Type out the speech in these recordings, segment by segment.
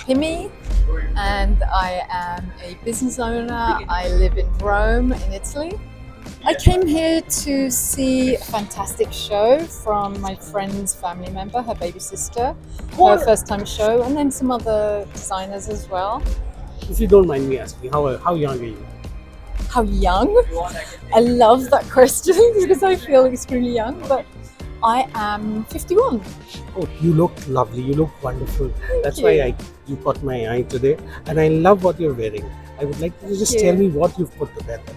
Pimmi, and I am a business owner. I live in Rome, in Italy. I came here to see a fantastic show from my friend's family member, her baby sister, her first time show, and then some other designers as well. If you don't mind me asking, how young are you? How young? I love that question because I feel extremely young, but I am 51. Oh, you look lovely. You look wonderful. That's you. why you caught my eye today, and I love what you're wearing. I would like you to just tell me what you've put together.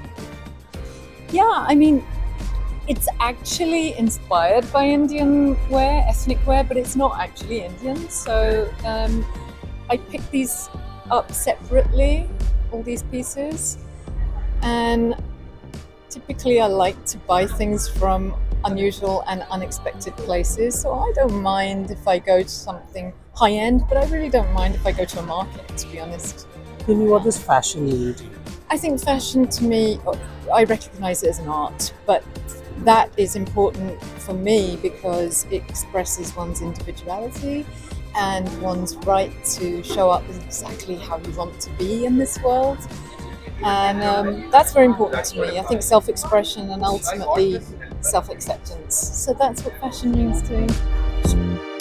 Yeah, I mean, it's actually inspired by Indian wear, ethnic wear, but it's not actually Indian. So I picked these up separately, all these pieces, and typically I like to buy things from unusual and unexpected places. So I don't mind if I go to something high end, but I really don't mind if I go to a market, to be honest. Tell me, what does fashion mean to you? I think fashion, to me, I recognize it as an art, but that is important for me because it expresses one's individuality and one's right to show up as exactly how you want to be in this world. And that's very important to me. I think self-expression and ultimately self-acceptance. So that's what fashion means to me.